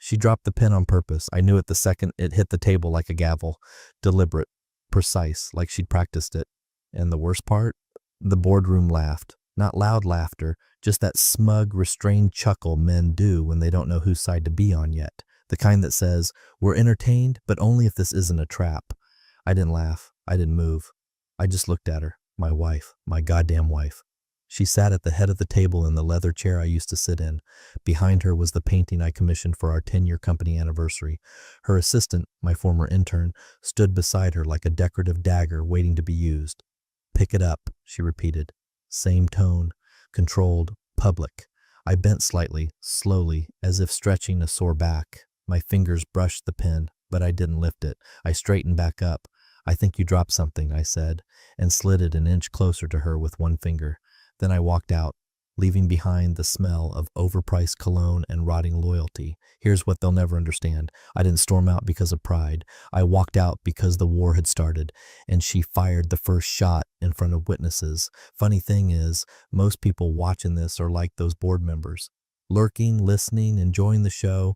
She dropped the pen on purpose. I knew it the second it hit the table like a gavel. Deliberate, precise, like she'd practiced it. And the worst part? The boardroom laughed. Not loud laughter, just that smug, restrained chuckle men do when they don't know whose side to be on yet. The kind that says, "We're entertained, but only if this isn't a trap." I didn't laugh. I didn't move. I just looked at her. My wife. My goddamn wife. She sat at the head of the table in the leather chair I used to sit in. Behind her was the painting I commissioned for our 10-year company anniversary. Her assistant, my former intern, stood beside her like a decorative dagger waiting to be used. "Pick it up," she repeated. Same tone, controlled, public. I bent slightly, slowly, as if stretching a sore back. My fingers brushed the pen, but I didn't lift it. I straightened back up. "I think you dropped something," I said, and slid it an inch closer to her with one finger. Then I walked out, leaving behind the smell of overpriced cologne and rotting loyalty. Here's what they'll never understand. I didn't storm out because of pride. I walked out because the war had started, and she fired the first shot in front of witnesses. Funny thing is, most people watching this are like those board members, lurking, listening, enjoying the show,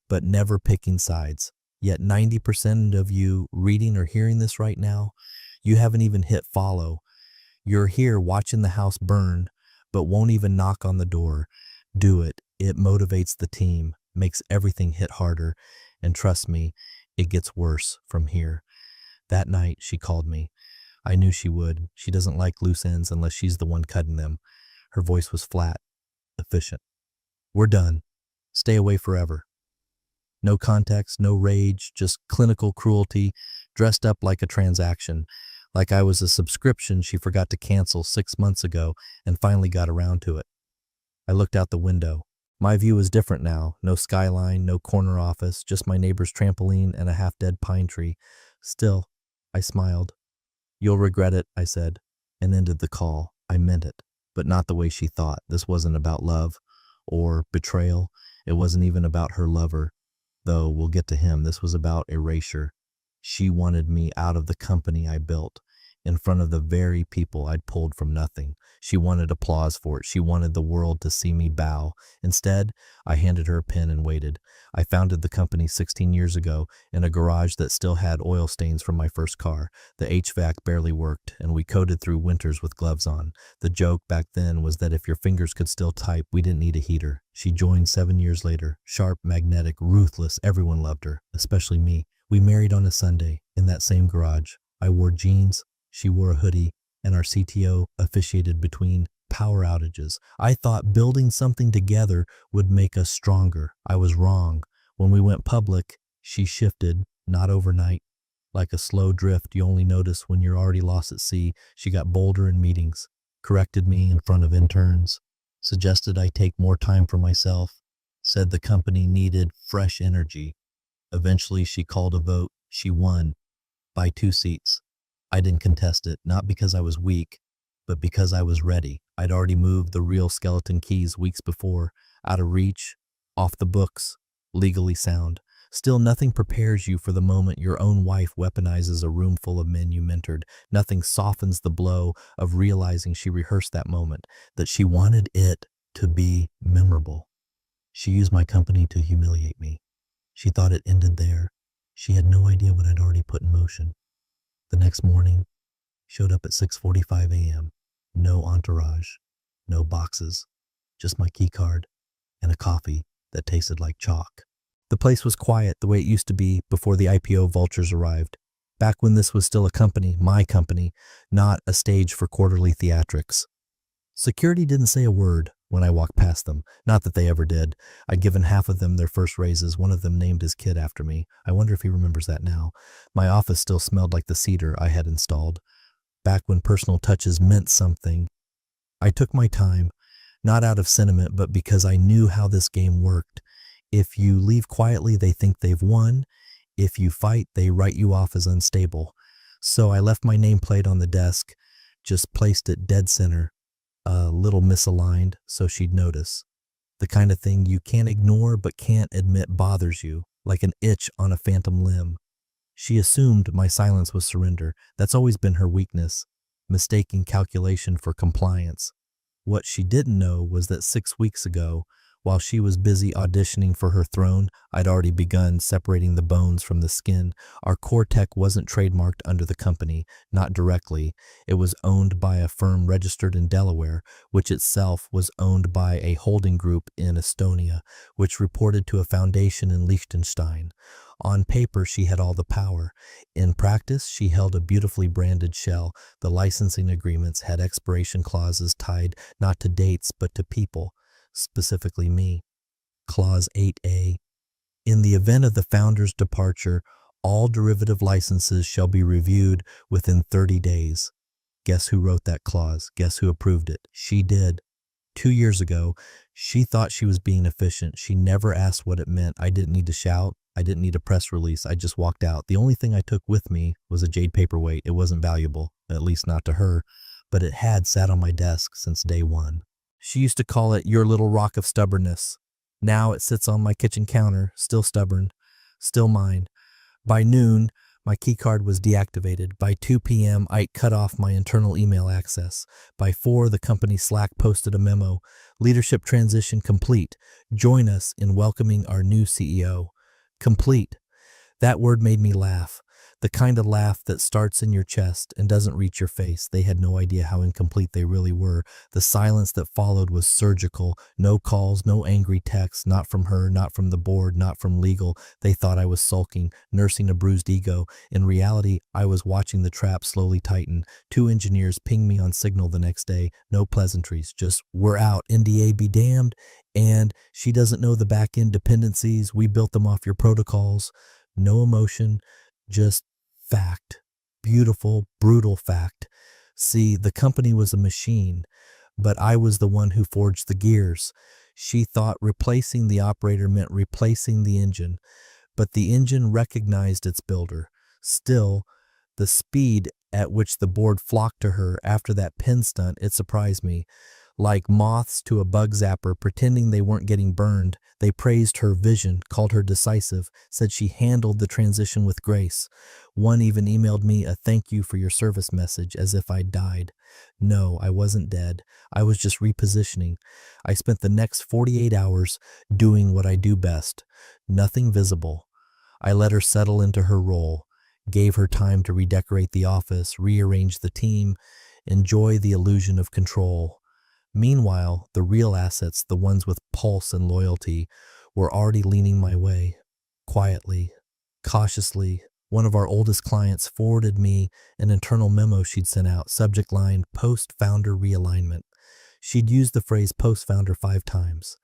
but never picking sides. Yet 90% of you reading or hearing this right now, you haven't even hit follow. You're here watching the house burn, but won't even knock on the door. Do it. It motivates the team, makes everything hit harder, and trust me, it gets worse from here. That night, she called me. I knew she would. She doesn't like loose ends unless she's the one cutting them. Her voice was flat, efficient. "We're done. Stay away forever." No context, no rage, just clinical cruelty, dressed up like a transaction. Like I was a subscription she forgot to cancel 6 months ago and finally got around to it. I looked out the window. My view was different now. No skyline, no corner office, just my neighbor's trampoline and a half-dead pine tree. Still, I smiled. "You'll regret it," I said, and ended the call. I meant it, but not the way she thought. This wasn't about love or betrayal. It wasn't even about her lover, though we'll get to him. This was about erasure. She wanted me out of the company I built, in front of the very people I'd pulled from nothing. She wanted applause for it. She wanted the world to see me bow. Instead, I handed her a pen and waited. I founded the company 16 years ago in a garage that still had oil stains from my first car. The HVAC barely worked, and we coded through winters with gloves on. The joke back then was that if your fingers could still type, we didn't need a heater. She joined 7 years later. Sharp, magnetic, ruthless. Everyone loved her, especially me. We married on a Sunday in that same garage. I wore jeans, she wore a hoodie, and our CTO officiated between power outages. I thought building something together would make us stronger. I was wrong. When we went public, she shifted, not overnight. Like a slow drift you only notice when you're already lost at sea, she got bolder in meetings, corrected me in front of interns, suggested I take more time for myself, said the company needed fresh energy. Eventually, she called a vote. She won by 2 seats. I didn't contest it, not because I was weak, but because I was ready. I'd already moved the real skeleton keys weeks before, out of reach, off the books, legally sound. Still, nothing prepares you for the moment your own wife weaponizes a room full of men you mentored. Nothing softens the blow of realizing she rehearsed that moment, that she wanted it to be memorable. She used my company to humiliate me. She thought it ended there. She had no idea what I'd already put in motion. The next morning, showed up at 6:45 a.m. No entourage, no boxes, just my key card and a coffee that tasted like chalk. The place was quiet the way it used to be before the IPO vultures arrived. Back when this was still a company, my company, not a stage for quarterly theatrics. Security didn't say a word when I walked past them. Not that they ever did. I'd given half of them their first raises. One of them named his kid after me. I wonder if he remembers that now. My office still smelled like the cedar I had installed. Back when personal touches meant something. I took my time, not out of sentiment, but because I knew how this game worked. If you leave quietly, they think they've won. If you fight, they write you off as unstable. So I left my nameplate on the desk, just placed it dead center, a little misaligned so she'd notice. The kind of thing you can't ignore but can't admit bothers you, like an itch on a phantom limb. She assumed my silence was surrender. That's always been her weakness, mistaking calculation for compliance. What she didn't know was that 6 weeks ago, While she was busy auditioning for her throne, I'd already begun separating the bones from the skin. Our core tech wasn't trademarked under the company, not directly. It was owned by a firm registered in Delaware, which itself was owned by a holding group in Estonia, which reported to a foundation in Liechtenstein. On paper, she had all the power. In practice, she held a beautifully branded shell. The licensing agreements had expiration clauses tied not to dates but to people, specifically me. Clause 8A. In the event of the founder's departure, all derivative licenses shall be reviewed within 30 days. Guess who wrote that clause? Guess who approved it? She did. 2 years ago, she thought she was being efficient. She never asked what it meant. I didn't need to shout. I didn't need a press release. I just walked out. The only thing I took with me was a jade paperweight. It wasn't valuable, at least not to her, but it had sat on my desk since day one. She used to call it your little rock of stubbornness. Now it sits on my kitchen counter, still stubborn, still mine. By noon, my keycard was deactivated. By 2 p.m., I cut off my internal email access. By 4, the company Slack posted a memo. Leadership transition complete. Join us in welcoming our new CEO. Complete. That word made me laugh. The kind of laugh that starts in your chest and doesn't reach your face. They had no idea how incomplete they really were. The silence that followed was surgical. No calls, no angry texts, not from her, not from the board, not from legal. They thought I was sulking, nursing a bruised ego. In reality, I was watching the trap slowly tighten. 2 engineers pinged me on Signal the next day. No pleasantries, just we're out, NDA be damned. And she doesn't know the back-end dependencies. We built them off your protocols. No emotion, just fact. Beautiful, brutal fact. See, the company was a machine, but I was the one who forged the gears. She thought replacing the operator meant replacing the engine, but the engine recognized its builder. Still, the speed at which the board flocked to her after that pin stunt, it surprised me. Like moths to a bug zapper, pretending they weren't getting burned, they praised her vision, called her decisive, said she handled the transition with grace. One even emailed me a thank you for your service message as if I'd died. No, I wasn't dead. I was just repositioning. I spent the next 48 hours doing what I do best. Nothing visible. I let her settle into her role, gave her time to redecorate the office, rearrange the team, enjoy the illusion of control. Meanwhile, the real assets, the ones with pulse and loyalty, were already leaning my way. Quietly, cautiously, one of our oldest clients forwarded me an internal memo she'd sent out, subject line, post-founder realignment. She'd used the phrase post-founder 5 times.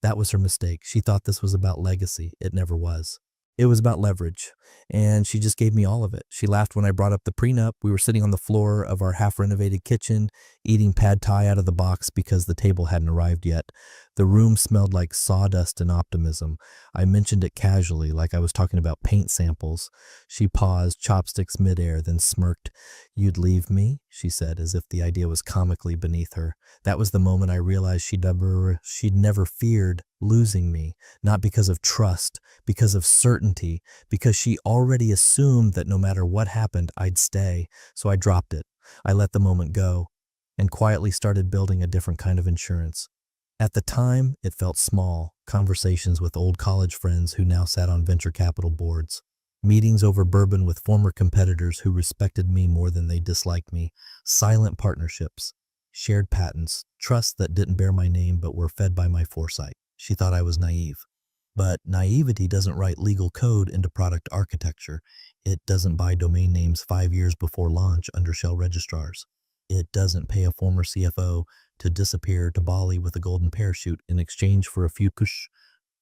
That was her mistake. She thought this was about legacy. It never was. It was about leverage, and she just gave me all of it. She laughed when I brought up the prenup. We were sitting on the floor of our half-renovated kitchen, eating pad thai out of the box because the table hadn't arrived yet. The room smelled like sawdust and optimism. I mentioned it casually, like I was talking about paint samples. She paused, chopsticks midair, then smirked. "You'd leave me?" she said, as if the idea was comically beneath her. That was the moment I realized she'd never feared losing me, not because of trust, because of certainty, because she already assumed that no matter what happened, I'd stay. So I dropped it. I let the moment go and quietly started building a different kind of insurance. At the time, it felt small. Conversations with old college friends who now sat on venture capital boards. Meetings over bourbon with former competitors who respected me more than they disliked me. Silent partnerships. Shared patents. Trusts that didn't bear my name but were fed by my foresight. She thought I was naive. But naivety doesn't write legal code into product architecture. It doesn't buy domain names 5 years before launch under shell registrars. It doesn't pay a former CFO to disappear to Bali with a golden parachute in exchange for a few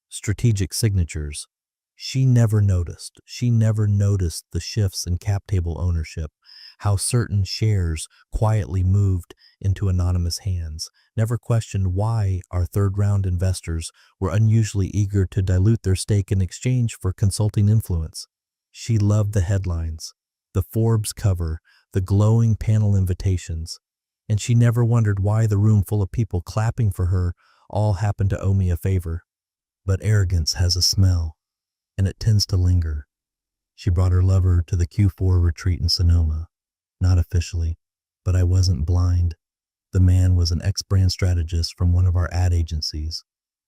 strategic signatures. She never noticed. She never noticed the shifts in cap table ownership, how certain shares quietly moved into anonymous hands, never questioned why our third-round investors were unusually eager to dilute their stake in exchange for consulting influence. She loved the headlines, the Forbes cover, the glowing panel invitations, and she never wondered why the room full of people clapping for her all happened to owe me a favor. But arrogance has a smell, and it tends to linger. She brought her lover to the Q4 retreat in Sonoma. Not officially, but I wasn't blind. The man was an ex-brand strategist from one of our ad agencies.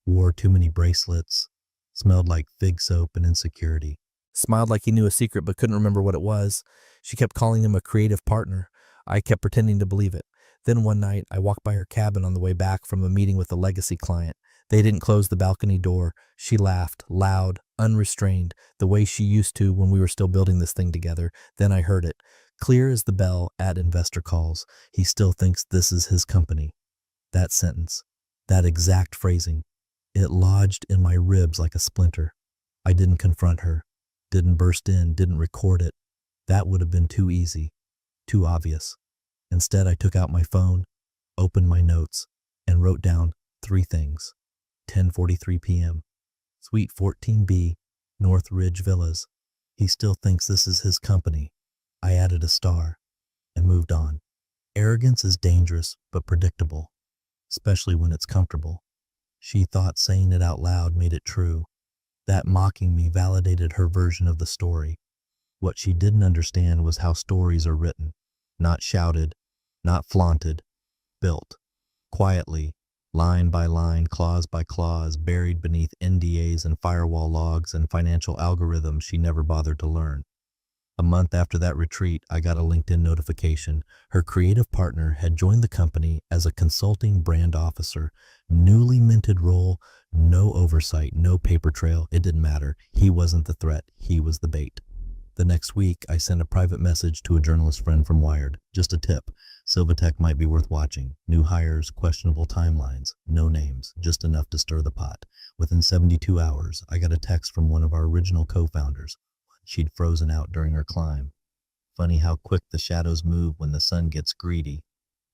wore too many bracelets, smelled like fig soap and insecurity. Smiled like he knew a secret but couldn't remember what it was. She kept calling him a creative partner. I kept pretending to believe it. Then one night, I walked by her cabin on the way back from a meeting with a legacy client. They didn't close the balcony door. She laughed, loud, unrestrained, the way she used to when we were still building this thing together. Then I heard it, clear as the bell at investor calls. He still thinks this is his company. That sentence, that exact phrasing, it lodged in my ribs like a splinter. I didn't confront her, didn't burst in, didn't record it. That would have been too easy, too obvious. Instead, I took out my phone, opened my notes, and wrote down 3 things. 10:43 p.m. Suite 14B, North Ridge Villas. He still thinks this is his company. I added a star and moved on. Arrogance is dangerous but predictable, especially when it's comfortable. She thought saying it out loud made it true. That mocking me validated her version of the story. What she didn't understand was how stories are written. Not shouted, not flaunted, built, quietly, line by line, clause by clause, buried beneath NDAs and firewall logs and financial algorithms she never bothered to learn. A month after that retreat, I got a LinkedIn notification. Her creative partner had joined the company as a consulting brand officer. Newly minted role, no oversight, no paper trail. It didn't matter. He wasn't the threat. He was the bait. The next week, I sent a private message to a journalist friend from Wired. Just a tip. Silvatech might be worth watching. New hires, questionable timelines, no names, just enough to stir the pot. Within 72 hours, I got a text from one of our original co-founders. She'd frozen out during her climb. Funny how quick the shadows move when the sun gets greedy.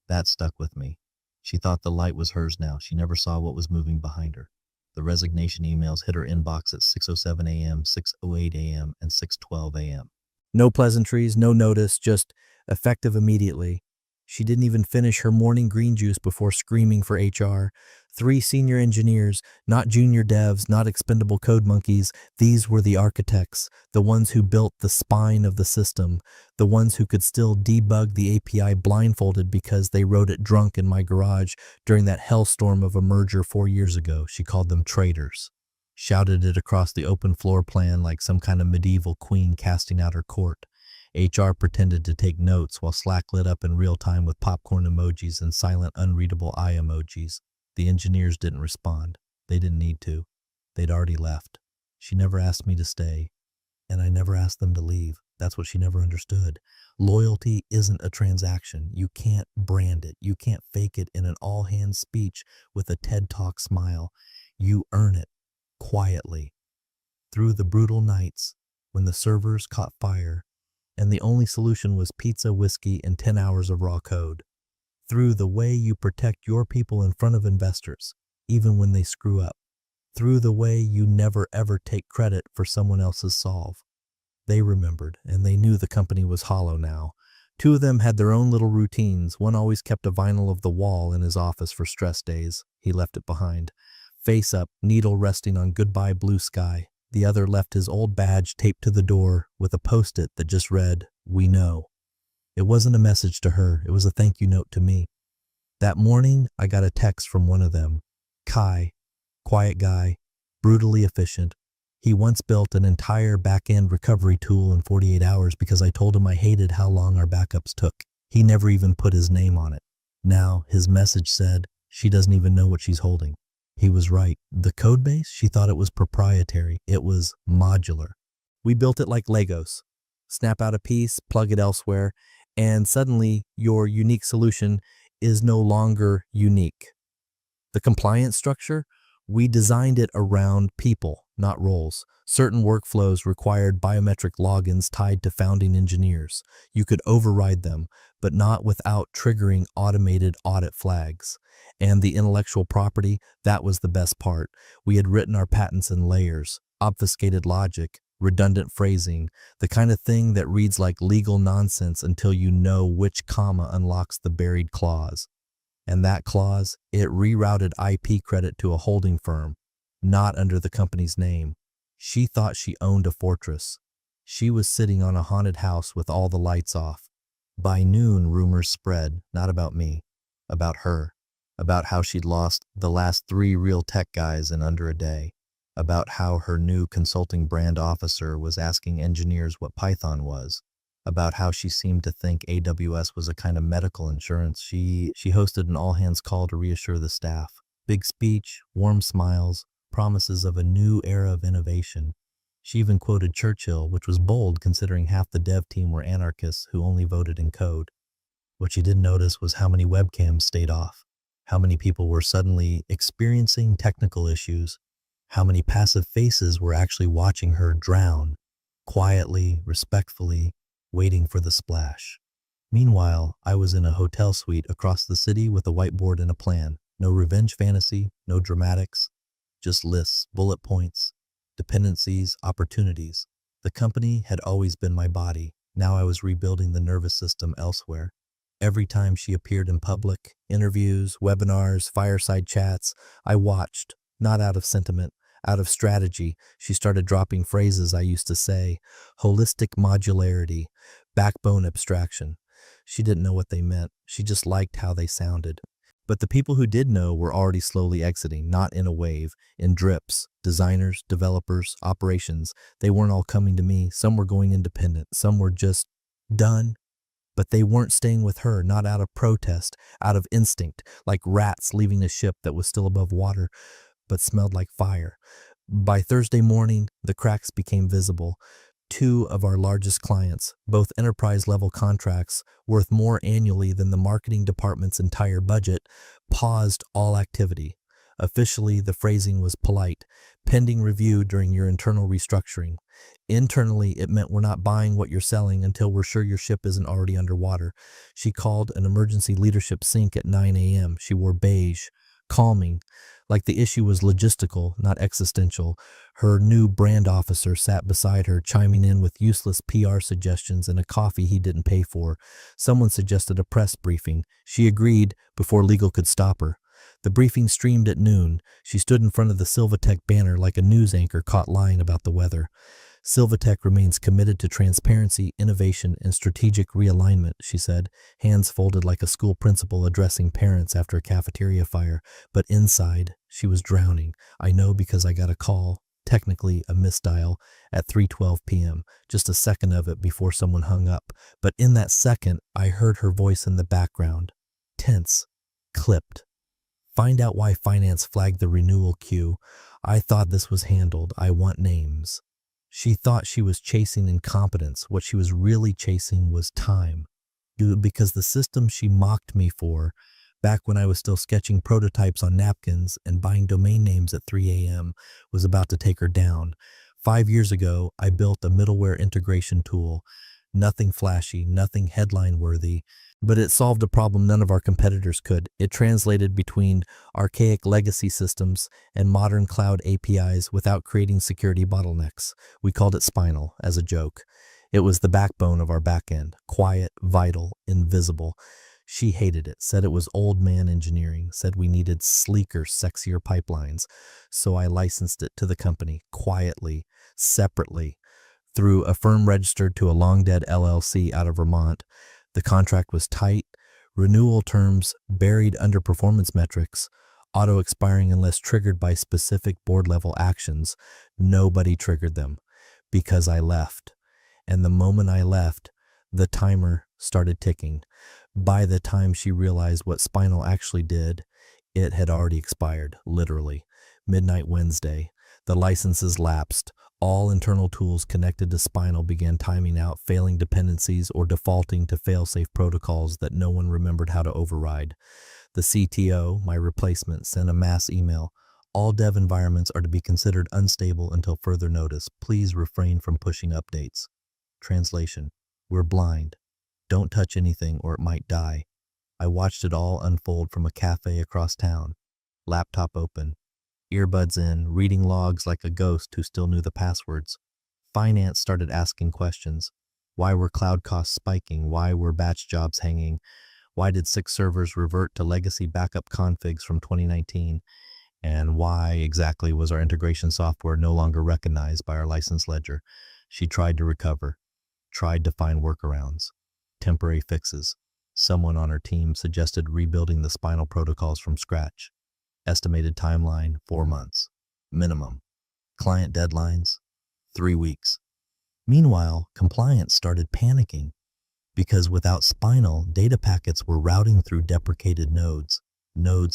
That stuck with me. She thought the light was hers now. She never saw what was moving behind her. The resignation emails hit her inbox at 6:07 a.m., 6:08 a.m., and 6:12 a.m. No pleasantries, no notice, just effective immediately. She didn't even finish her morning green juice before screaming for HR. 3 senior engineers, not junior devs, not expendable code monkeys. These were the architects, the ones who built the spine of the system, the ones who could still debug the API blindfolded because they wrote it drunk in my garage during that hellstorm of a merger 4 years ago. She called them traitors. Shouted it across the open floor plan like some kind of medieval queen casting out her court. HR pretended to take notes while Slack lit up in real time with popcorn emojis and silent unreadable eye emojis. The engineers didn't respond. They didn't need to. They'd already left. She never asked me to stay, and I never asked them to leave. That's what she never understood. Loyalty isn't a transaction. You can't brand it. You can't fake it in an all-hands speech with a TED Talk smile. You earn it quietly. Through the brutal nights when the servers caught fire and the only solution was pizza, whiskey, and 10 hours of raw code. Through the way you protect your people in front of investors, even when they screw up. Through the way you never ever take credit for someone else's solve. They remembered, and they knew the company was hollow now. 2 of them had their own little routines. One always kept a vinyl of the wall in his office for stress days. He left it behind. Face up, needle resting on goodbye blue sky. The other left his old badge taped to the door with a post-it that just read, "We know." It wasn't a message to her. It was a thank you note to me. That morning, I got a text from one of them. Kai, quiet guy, brutally efficient. He once built an entire back-end recovery tool in 48 hours because I told him I hated how long our backups took. He never even put his name on it. Now, his message said, she doesn't even know what she's holding. He was right. The code base, she thought it was proprietary. It was modular. We built it like Legos. Snap out a piece, plug it elsewhere, and suddenly your unique solution is no longer unique. The compliance structure, we designed it around people, not roles. Certain workflows required biometric logins tied to founding engineers. You could override them, but not without triggering automated audit flags. And the intellectual property, that was the best part. We had written our patents in layers, obfuscated logic, redundant phrasing, the kind of thing that reads like legal nonsense until you know which comma unlocks the buried clause. And that clause, it rerouted IP credit to a holding firm, not under the company's name. She thought she owned a fortress. She was sitting on a haunted house with all the lights off. By noon, rumors spread, not about me, about her, about how she'd lost the last 3 real tech guys in under a day, about how her new consulting brand officer was asking engineers what Python was, about how she seemed to think AWS was a kind of medical insurance. She hosted an all-hands call to reassure the staff. Big speech, warm smiles, promises of a new era of innovation. She even quoted Churchill, which was bold considering half the dev team were anarchists who only voted in code. What she didn't notice was how many webcams stayed off, how many people were suddenly experiencing technical issues, how many passive faces were actually watching her drown, quietly, respectfully, waiting for the splash. Meanwhile, I was in a hotel suite across the city with a whiteboard and a plan. No revenge fantasy, no dramatics, just lists, bullet points, dependencies, opportunities. The company had always been my body. Now I was rebuilding the nervous system elsewhere. Every time she appeared in public, interviews, webinars, fireside chats, I watched, not out of sentiment, out of strategy. She started dropping phrases I used to say: holistic modularity, backbone abstraction. She didn't know what they meant. She just liked how they sounded. But the people who did know were already slowly exiting, not in a wave, in drips. Designers, developers, operations. They weren't all coming to me. Some were going independent. Some were just done. But they weren't staying with her, not out of protest, out of instinct, like rats leaving a ship that was still above water, but smelled like fire. By Thursday morning, the cracks became visible. 2 of our largest clients, both enterprise-level contracts worth more annually than the marketing department's entire budget, paused all activity. Officially, the phrasing was polite, pending review during your internal restructuring. Internally, it meant we're not buying what you're selling until we're sure your ship isn't already underwater. She called an emergency leadership sync at 9 a.m. She wore beige, calming, like the issue was logistical, not existential. Her new brand officer sat beside her, chiming in with useless PR suggestions and a coffee he didn't pay for. Someone suggested a press briefing. She agreed before legal could stop her. The briefing streamed at noon. She stood in front of the Silvatech banner like a news anchor caught lying about the weather. Silvatech remains committed to transparency, innovation, and strategic realignment, she said, hands folded like a school principal addressing parents after a cafeteria fire. But inside, she was drowning. I know because I got a call, technically a misdial, at 3:12 p.m., just a second of it before someone hung up. But in that second, I heard her voice in the background. Tense. Clipped. Find out why finance flagged the renewal queue. I thought this was handled. I want names. She thought she was chasing incompetence. What she was really chasing was time. Because the system she mocked me for, back when I was still sketching prototypes on napkins and buying domain names at 3 a.m., was about to take her down. 5 years ago, I built a middleware integration tool. Nothing flashy, nothing headline-worthy, but it solved a problem none of our competitors could. It translated between archaic legacy systems and modern cloud APIs without creating security bottlenecks. We called it Spinal as a joke. It was the backbone of our backend, quiet, vital, invisible. She hated it, said it was old man engineering, said we needed sleeker, sexier pipelines. So I licensed it to the company, quietly, separately, through a firm registered to a long-dead LLC out of Vermont. The contract was tight, renewal terms buried under performance metrics, auto-expiring unless triggered by specific board-level actions. Nobody triggered them because I left. And the moment I left, the timer started ticking. By the time she realized what Spinal actually did, it had already expired, literally. Midnight Wednesday. The licenses lapsed. All internal tools connected to Spinal began timing out, failing dependencies, or defaulting to fail-safe protocols that no one remembered how to override. The CTO, my replacement, sent a mass email. All dev environments are to be considered unstable until further notice. Please refrain from pushing updates. Translation: we're blind. Don't touch anything or it might die. I watched it all unfold from a cafe across town. Laptop open. Earbuds in, reading logs like a ghost who still knew the passwords. Finance started asking questions. Why were cloud costs spiking? Why were batch jobs hanging? Why did 6 servers revert to legacy backup configs from 2019? And why exactly was our integration software no longer recognized by our license ledger? She tried to recover, tried to find workarounds, temporary fixes. Someone on her team suggested rebuilding the spinal protocols from scratch. Estimated timeline, 4 months. Minimum. Client deadlines, 3 weeks. Meanwhile, compliance started panicking because without spinal, data packets were routing through deprecated nodes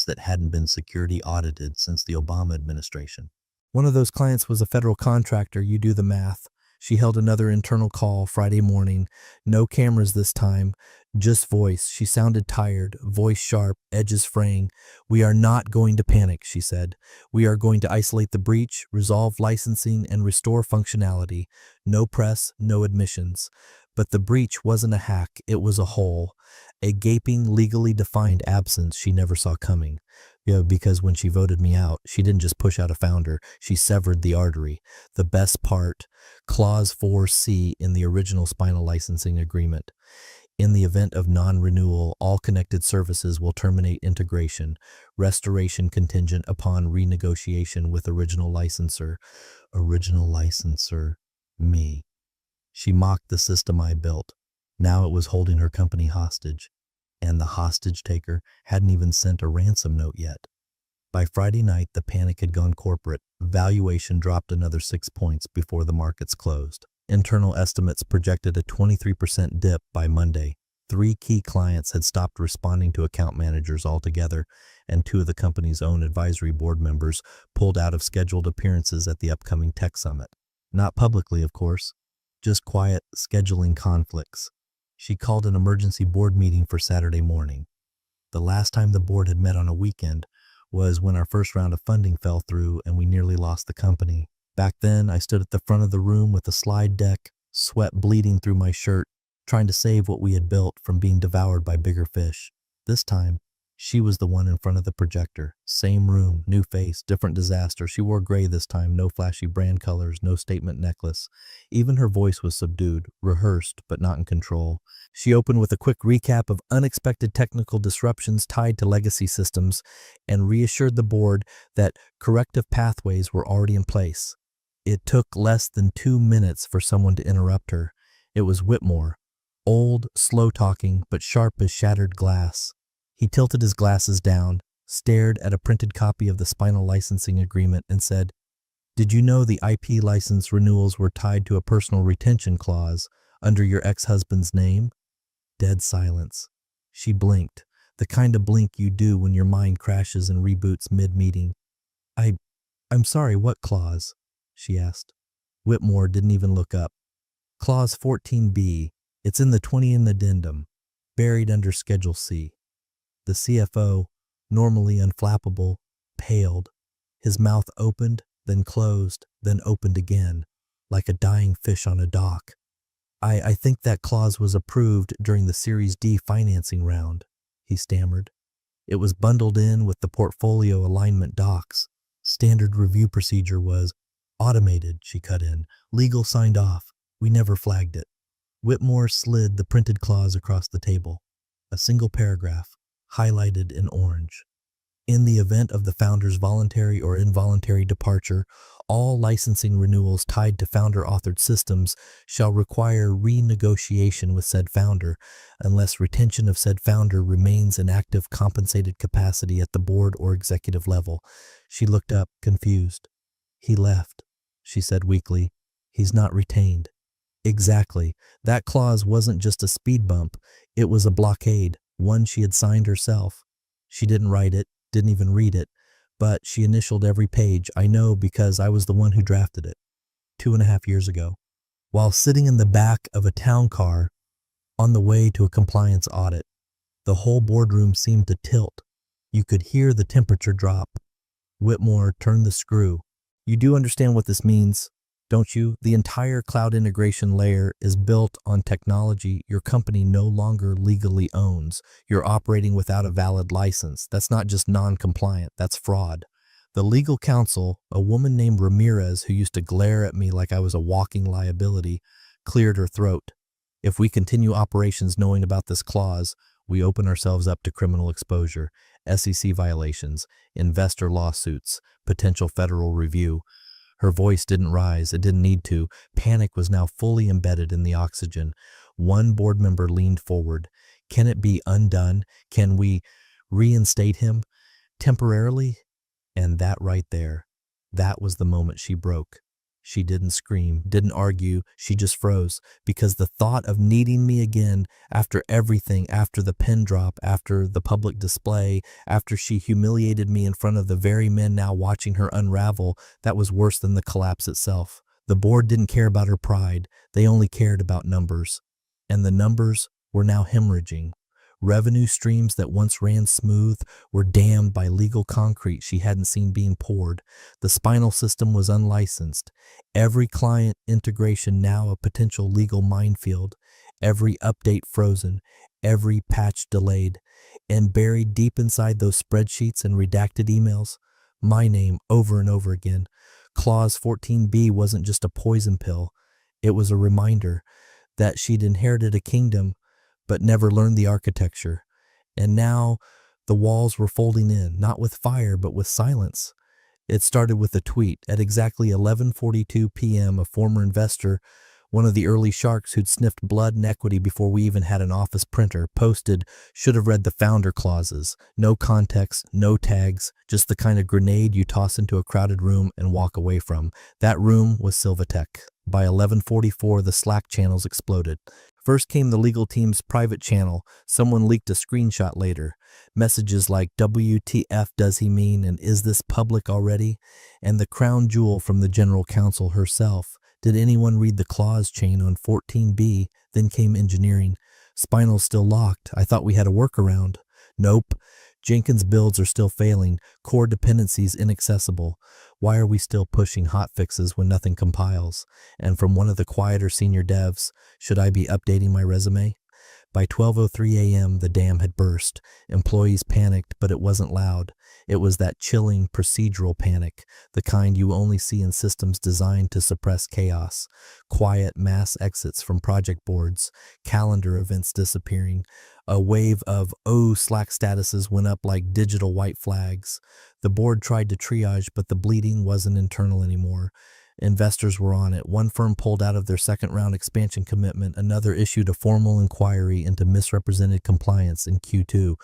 that hadn't been security audited since the Obama administration. One of those clients was a federal contractor. You do the math. She held another internal call Friday morning. No cameras this time, just voice. She sounded tired, voice sharp, edges fraying. "We are not going to panic," she said. "We are going to isolate the breach, resolve licensing, and restore functionality. No press, no admissions." But the breach wasn't a hack, it was a hole. A gaping, legally defined absence she never saw coming. Because when she voted me out, she didn't just push out a founder, she severed the artery. The best part, Clause 4C in the original spinal licensing agreement. In the event of non-renewal, all connected services will terminate integration. Restoration contingent upon renegotiation with original licensor. Original licensor, me. She mocked the system I built. Now it was holding her company hostage. And the hostage taker hadn't even sent a ransom note yet. By Friday night, the panic had gone corporate. Valuation dropped another 6 points before the markets closed. Internal estimates projected a 23% dip by Monday. 3 key clients had stopped responding to account managers altogether, and 2 of the company's own advisory board members pulled out of scheduled appearances at the upcoming tech summit. Not publicly, of course, just quiet scheduling conflicts. She called an emergency board meeting for Saturday morning. The last time the board had met on a weekend was when our first round of funding fell through and we nearly lost the company. Back then, I stood at the front of the room with a slide deck, sweat bleeding through my shirt, trying to save what we had built from being devoured by bigger fish. This time, she was the one in front of the projector. Same room, new face, different disaster. She wore gray this time, no flashy brand colors, no statement necklace. Even her voice was subdued, rehearsed, but not in control. She opened with a quick recap of unexpected technical disruptions tied to legacy systems and reassured the board that corrective pathways were already in place. It took less than 2 minutes for someone to interrupt her. It was Whitmore, old, slow-talking, but sharp as shattered glass. He tilted his glasses down, stared at a printed copy of the spinal licensing agreement, and said, "Did you know the IP license renewals were tied to a personal retention clause under your ex-husband's name?" Dead silence. She blinked, the kind of blink you do when your mind crashes and reboots mid-meeting. I'm sorry, what clause?" she asked. Whitmore didn't even look up. "Clause 14B. It's in the 20th addendum, buried under Schedule C." The CFO, normally unflappable, paled. His mouth opened, then closed, then opened again, like a dying fish on a dock. I think that clause was approved during the Series D financing round," he stammered. "It was bundled in with the portfolio alignment docs. Standard review procedure was automated," she cut in. "Legal signed off. We never flagged it." Whitmore slid the printed clause across the table. A single paragraph, highlighted in orange. "In the event of the founder's voluntary or involuntary departure, all licensing renewals tied to founder-authored systems shall require renegotiation with said founder, unless retention of said founder remains in active compensated capacity at the board or executive level." She looked up, confused. "He left," she said weakly. "He's not retained." Exactly. That clause wasn't just a speed bump. It was a blockade, one she had signed herself. She didn't write it, didn't even read it, but she initialed every page. I know because I was the one who drafted it 2.5 years ago, while sitting in the back of a town car on the way to a compliance audit. The whole boardroom seemed to tilt. You could hear the temperature drop. Whitmore turned the screw. "You do understand what this means, don't you? The entire cloud integration layer is built on technology your company no longer legally owns. You're operating without a valid license. That's not just non-compliant, that's fraud." The legal counsel, a woman named Ramirez who used to glare at me like I was a walking liability, cleared her throat. "If we continue operations knowing about this clause, we open ourselves up to criminal exposure, SEC violations, investor lawsuits, potential federal review." Her voice didn't rise, it didn't need to. Panic was now fully embedded in the oxygen. One board member leaned forward. Can it be undone? Can we reinstate him temporarily? And that right there, that was the moment she broke. She didn't scream, didn't argue, she just froze because the thought of needing me again after everything, after the pin drop, after the public display, after she humiliated me in front of the very men now watching her unravel, that was worse than the collapse itself. The board didn't care about her pride, they only cared about numbers. And the numbers were now hemorrhaging. Revenue streams that once ran smooth were dammed by legal concrete she hadn't seen being poured. The spinal system was unlicensed. Every client integration now a potential legal minefield. Every update frozen. Every patch delayed. And buried deep inside those spreadsheets and redacted emails, my name over and over again. Clause 14B wasn't just a poison pill. It was a reminder that she'd inherited a kingdom but never learned the architecture. And now the walls were folding in, not with fire, but with silence. It started with a tweet. At exactly 11:42 p.m., a former investor, one of the early sharks who'd sniffed blood and equity before we even had an office printer, posted, should have read the founder clauses. No context, no tags, just the kind of grenade you toss into a crowded room and walk away from. That room was Silvatech. By 11:44, the Slack channels exploded. First came the legal team's private channel. Someone leaked a screenshot later. Messages like, WTF does he mean, and is this public already? And the crown jewel from the general counsel herself. Did anyone read the clause chain on 14B? Then came engineering. Spinal's still locked. I thought we had a workaround. Nope. Jenkins builds are still failing. Core dependencies inaccessible. Why are we still pushing hot fixes when nothing compiles? And from one of the quieter senior devs, should I be updating my resume? By 12:03 a.m., the dam had burst. Employees panicked, but it wasn't loud. It was that chilling procedural panic, the kind you only see in systems designed to suppress chaos. Quiet mass exits from project boards, calendar events disappearing. A wave of, Slack statuses went up like digital white flags. The board tried to triage, but the bleeding wasn't internal anymore. Investors were on it. One firm pulled out of their second round expansion commitment. Another issued a formal inquiry into misrepresented compliance in Q2.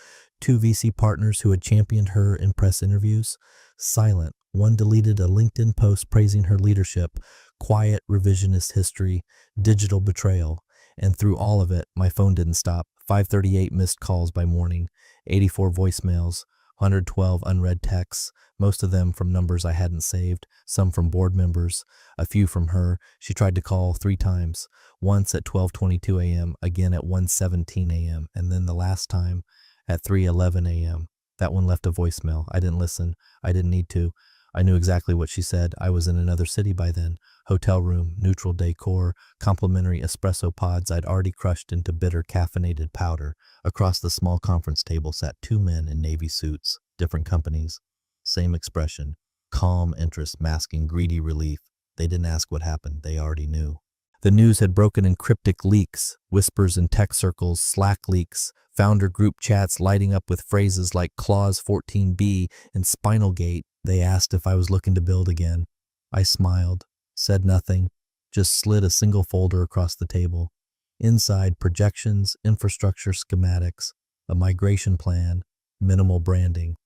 Two VC partners who had championed her in press interviews, silent. One deleted a LinkedIn post praising her leadership. Quiet revisionist history, digital betrayal. And through all of it, my phone didn't stop. 538 missed calls by morning, 84 voicemails, 112 unread texts, most of them from numbers I hadn't saved, some from board members, a few from her. She tried to call 3 times, once at 12:22 a.m., again at 1:17 a.m., and then the last time at 3:11 a.m. That one left a voicemail. I didn't listen. I didn't need to. I knew exactly what she said. I was in another city by then. Hotel room, neutral decor, complimentary espresso pods I'd already crushed into bitter caffeinated powder. Across the small conference table sat 2 men in navy suits, different companies. Same expression, calm interest masking greedy relief. They didn't ask what happened, they already knew. The news had broken in cryptic leaks, whispers in tech circles, Slack leaks, founder group chats lighting up with phrases like Clause 14B and Spinalgate. They asked if I was looking to build again. I smiled, said nothing, just slid a single folder across the table. Inside, projections, infrastructure schematics, a migration plan, minimal branding,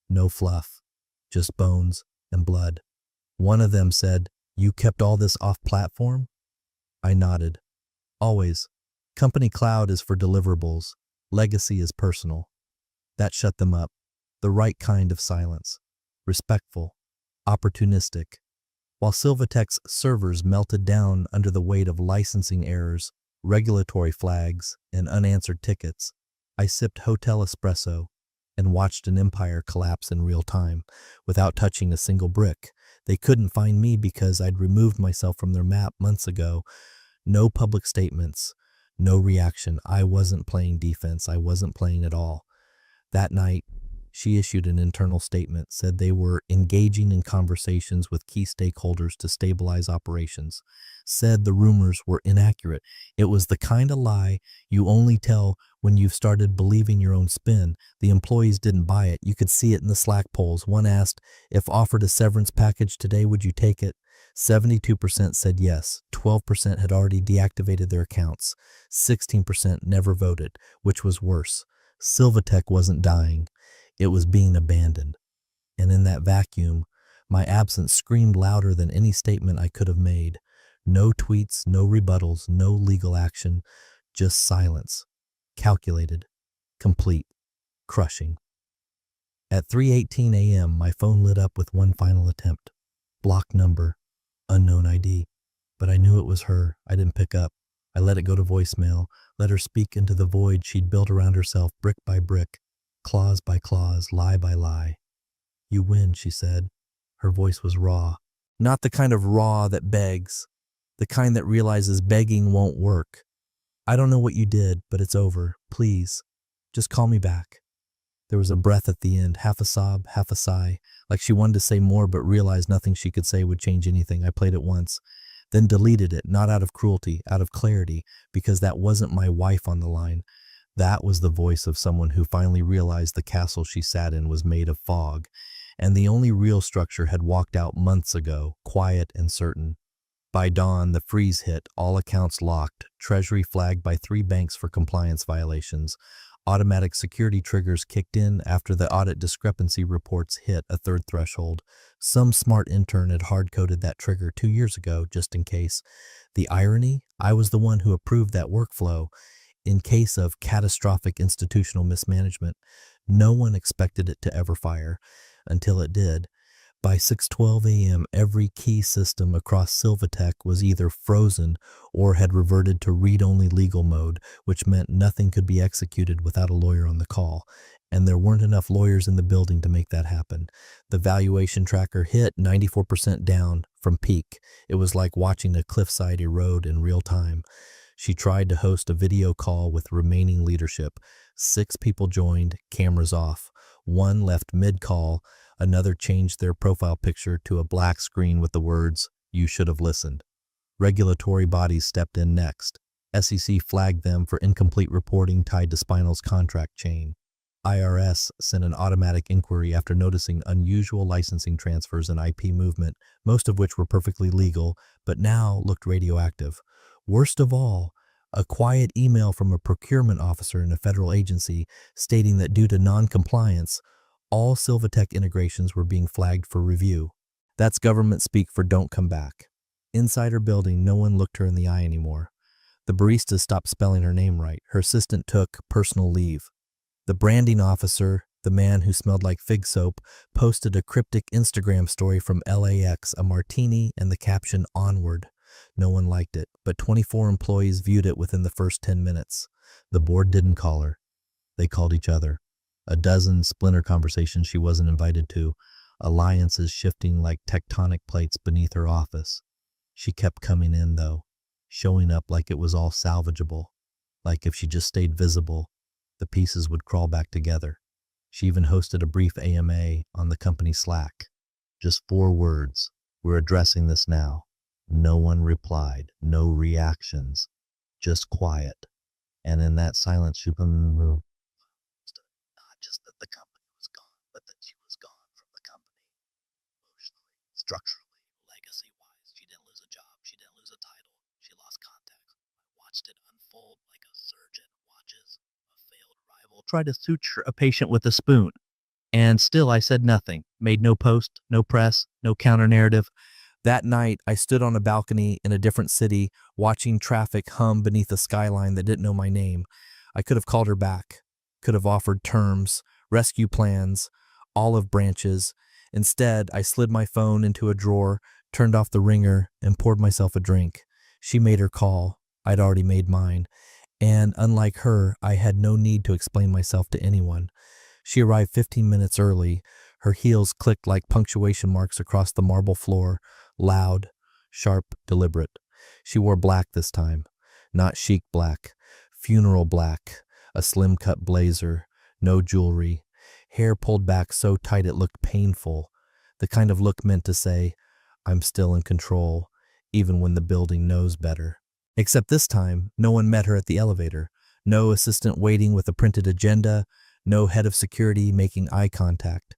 no fluff, just bones and blood. One of them said, "You kept all this off-platform?" I nodded. Always. Company cloud is for deliverables. Legacy is personal. That shut them up. The right kind of silence. Respectful. Opportunistic. While Silvatech's servers melted down under the weight of licensing errors, regulatory flags, and unanswered tickets, I sipped hotel espresso and watched an empire collapse in real time without touching a single brick. They couldn't find me because I'd removed myself from their map months ago. No public statements, no reaction. I wasn't playing defense. I wasn't playing at all. That night, she issued an internal statement, said they were engaging in conversations with key stakeholders to stabilize operations, said the rumors were inaccurate. It was the kind of lie you only tell when you've started believing your own spin. The employees didn't buy it. You could see it in the Slack polls. One asked, if offered a severance package today, would you take it? 72% said yes, 12% had already deactivated their accounts, 16% never voted, which was worse. Silvatech wasn't dying, it was being abandoned. And in that vacuum, my absence screamed louder than any statement I could have made. No tweets, no rebuttals, no legal action, just silence. Calculated, complete, crushing. At 3:18 a.m., my phone lit up with one final attempt. Blocked number, unknown ID. But I knew it was her. I didn't pick up. I let it go to voicemail, let her speak into the void she'd built around herself brick by brick, clause by clause, lie by lie. You win, she said. Her voice was raw. Not the kind of raw that begs, the kind that realizes begging won't work. I don't know what you did, but it's over. Please, just call me back. There was a breath at the end, half a sob, half a sigh, like she wanted to say more but realized nothing she could say would change anything. I played it once, then deleted it, not out of cruelty, out of clarity, because that wasn't my wife on the line. That was the voice of someone who finally realized the castle she sat in was made of fog, and the only real structure had walked out months ago, quiet and certain. By dawn, the freeze hit, all accounts locked, Treasury flagged by 3 banks for compliance violations. Automatic security triggers kicked in after the audit discrepancy reports hit a 3rd threshold. Some smart intern had hard-coded that trigger 2 years ago, just in case. The irony? I was the one who approved that workflow. In case of catastrophic institutional mismanagement, no one expected it to ever fire, until it did. By 6:12 a.m., every key system across Silvatech was either frozen or had reverted to read-only legal mode, which meant nothing could be executed without a lawyer on the call. And there weren't enough lawyers in the building to make that happen. The valuation tracker hit 94% down from peak. It was like watching a cliffside erode in real time. She tried to host a video call with remaining leadership. 6 people joined, cameras off. 1 left mid-call. Another changed their profile picture to a black screen with the words, "You should have listened." Regulatory bodies stepped in next. SEC flagged them for incomplete reporting tied to Spinal's contract chain. IRS sent an automatic inquiry after noticing unusual licensing transfers and IP movement, most of which were perfectly legal, but now looked radioactive. Worst of all, a quiet email from a procurement officer in a federal agency stating that due to non-compliance, all Silvatech integrations were being flagged for review. That's government speak for don't come back. Inside her building, no one looked her in the eye anymore. The barista stopped spelling her name right. Her assistant took personal leave. The branding officer, the man who smelled like fig soap, posted a cryptic Instagram story from LAX, a martini, and the caption, "Onward." No one liked it, but 24 employees viewed it within the first 10 minutes. The board didn't call her. They called each other. A dozen splinter conversations she wasn't invited to, alliances shifting like tectonic plates beneath her office. She kept coming in, though, showing up like it was all salvageable, like if she just stayed visible, the pieces would crawl back together. She even hosted a brief AMA on the company Slack. Just 4 words, "We're addressing this now." No one replied, no reactions, just quiet. And in that silence, she moved. Not just that the company was gone, but that she was gone from the company. Emotionally, structurally, legacy-wise, she didn't lose a job, she didn't lose a title, she lost context. I watched it unfold like a surgeon watches a failed rival try to suture a patient with a spoon. And still I said nothing, made no post, no press, no counter-narrative. That night, I stood on a balcony in a different city, watching traffic hum beneath a skyline that didn't know my name. I could have called her back, could have offered terms, rescue plans, olive branches. Instead, I slid my phone into a drawer, turned off the ringer, and poured myself a drink. She made her call. I'd already made mine. And unlike her, I had no need to explain myself to anyone. She arrived 15 minutes early. Her heels clicked like punctuation marks across the marble floor. Loud, sharp, deliberate. She wore black this time. Not chic black, funeral black, a slim-cut blazer, no jewelry, hair pulled back so tight it looked painful, the kind of look meant to say, "I'm still in control, even when the building knows better." Except this time, no one met her at the elevator. No assistant waiting with a printed agenda, no head of security making eye contact.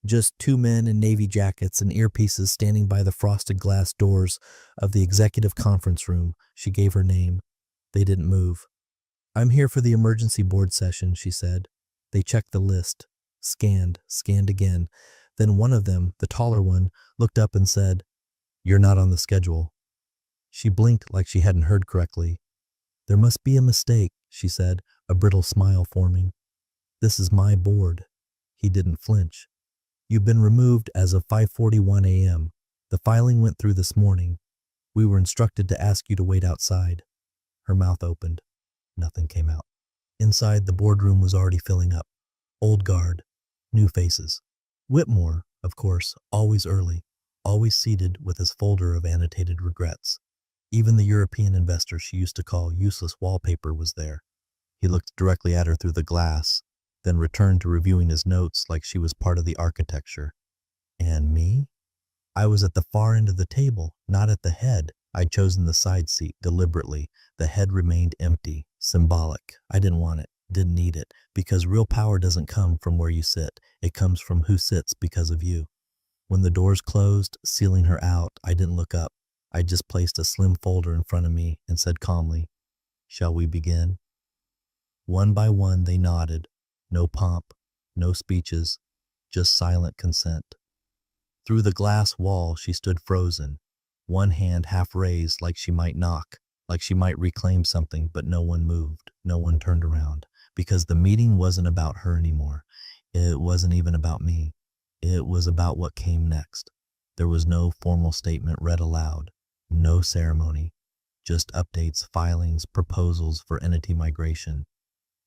Just two men in navy jackets and earpieces standing by the frosted glass doors of the executive conference room. She gave her name. They didn't move. "I'm here for the emergency board session," she said. They checked the list, scanned again. Then one of them, the taller one, looked up and said, "You're not on the schedule." She blinked like she hadn't heard correctly. "There must be a mistake," she said, a brittle smile forming. "This is my board." He didn't flinch. "You've been removed as of 5:41 a.m. The filing went through this morning. We were instructed to ask you to wait outside." Her mouth opened. Nothing came out. Inside, the boardroom was already filling up. Old guard, new faces. Whitmore, of course, always early, always seated with his folder of annotated regrets. Even the European investor she used to call useless wallpaper was there. He looked directly at her through the glass, then returned to reviewing his notes like she was part of the architecture. And me? I was at the far end of the table, not at the head. I'd chosen the side seat deliberately. The head remained empty, symbolic. I didn't want it, didn't need it, because real power doesn't come from where you sit. It comes from who sits because of you. When the doors closed, sealing her out, I didn't look up. I just placed a slim folder in front of me and said calmly, "Shall we begin?" One by one, they nodded. No pomp, no speeches, just silent consent. Through the glass wall, she stood frozen, one hand half raised like she might knock, like she might reclaim something, but no one moved, no one turned around, because the meeting wasn't about her anymore. It wasn't even about me. It was about what came next. There was no formal statement read aloud, no ceremony, just updates, filings, proposals for entity migration.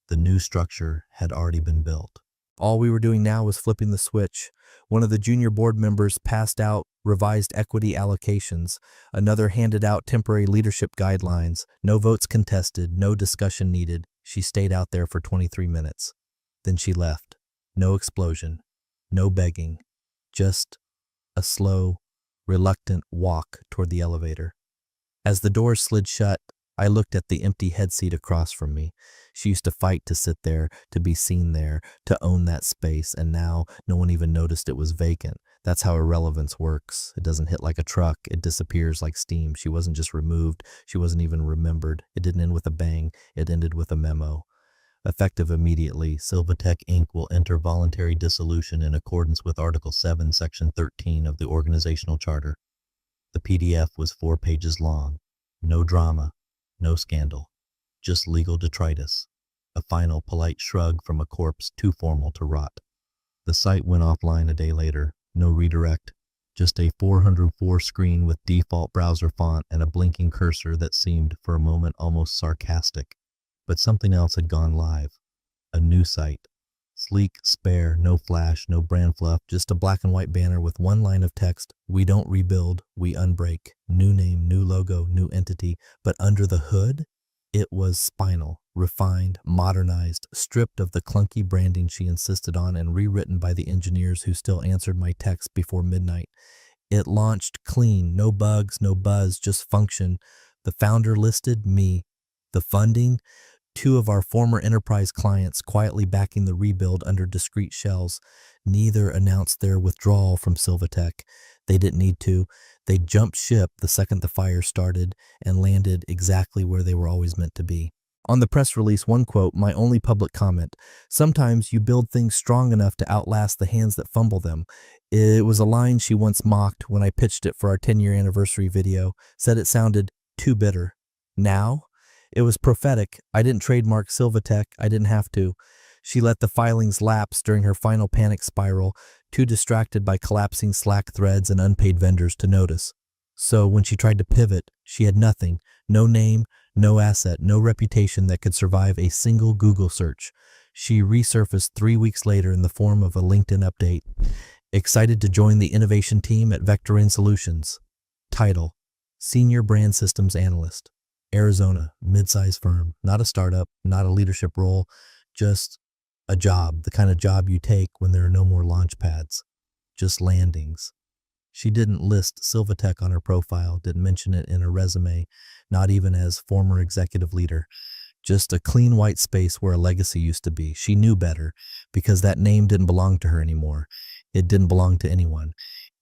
The new structure had already been built. All we were doing now was flipping the switch. One of the junior board members passed out revised equity allocations. Another handed out temporary leadership guidelines. No votes contested, no discussion needed. She stayed out there for 23 minutes. Then she left. No explosion, no begging, just a slow, reluctant walk toward the elevator. As the doors slid shut, I looked at the empty head seat across from me. She used to fight to sit there, to be seen there, to own that space, and now no one even noticed it was vacant. That's how irrelevance works. It doesn't hit like a truck. It disappears like steam. She wasn't just removed. She wasn't even remembered. It didn't end with a bang. It ended with a memo. Effective immediately, Silvatech Inc. will enter voluntary dissolution in accordance with Article 7, Section 13 of the organizational charter. The PDF was 4 pages long. No drama, no scandal, just legal detritus. A final polite shrug from a corpse too formal to rot. The site went offline a day later. No redirect, just a 404 screen with default browser font and a blinking cursor that seemed for a moment almost sarcastic. But something else had gone live. A new site. Sleek, spare, no flash, no brand fluff, just a black and white banner with one line of text: "We don't rebuild, we unbreak." New name, new logo, new entity. But under the hood, it was spinal, refined, modernized, stripped of the clunky branding she insisted on, and rewritten by the engineers who still answered my texts before midnight. It launched clean, no bugs, no buzz, just function. The founder listed me. The funding, 2 of our former enterprise clients quietly backing the rebuild under discreet shells. Neither announced their withdrawal from Silvatech. They didn't need to. They jumped ship the second the fire started and landed exactly where they were always meant to be. On the press release, one quote, my only public comment: "Sometimes you build things strong enough to outlast the hands that fumble them." It was a line she once mocked when I pitched it for our 10-year anniversary video, said it sounded too bitter. Now, it was prophetic. I didn't trademark Silvatech. I didn't have to. She let the filings lapse during her final panic spiral, too distracted by collapsing Slack threads and unpaid vendors to notice. So when she tried to pivot, she had nothing, no name, no asset, no reputation that could survive a single Google search. She resurfaced 3 weeks later in the form of a LinkedIn update. Excited to join the innovation team at Vectorin Solutions. Title: Senior Brand Systems Analyst. Arizona, mid-sized firm, not a startup, not a leadership role, just a job, the kind of job you take when there are no more launch pads, just landings. She didn't list Silvatech on her profile, didn't mention it in her resume, not even as former executive leader. Just a clean white space where a legacy used to be. She knew better, because that name didn't belong to her anymore. It didn't belong to anyone.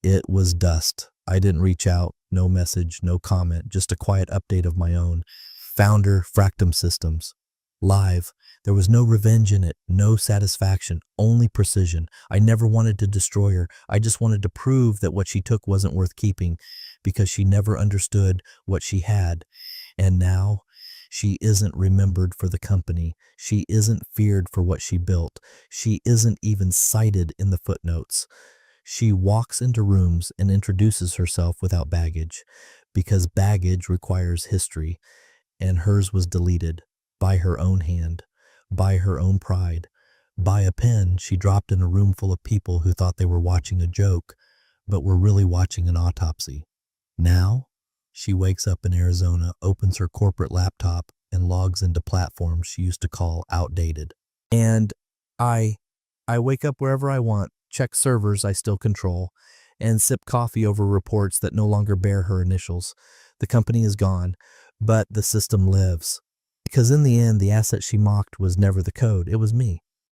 It was dust. I didn't reach out, no message, no comment, just a quiet update of my own. Founder, Fractum Systems. Live. There was no revenge in it, no satisfaction, only precision. I never wanted to destroy her. I just wanted to prove that what she took wasn't worth keeping because she never understood what she had. And now she isn't remembered for the company. She isn't feared for what she built. She isn't even cited in the footnotes. She walks into rooms and introduces herself without baggage because baggage requires history, and hers was deleted by her own hand, by her own pride, by a pen she dropped in a room full of people who thought they were watching a joke, but were really watching an autopsy. Now, she wakes up in Arizona, opens her corporate laptop, and logs into platforms she used to call outdated. And I wake up wherever I want, check servers I still control, and sip coffee over reports that no longer bear her initials. The company is gone, but the system lives. Because in the end, the asset she mocked was never the code, it was me.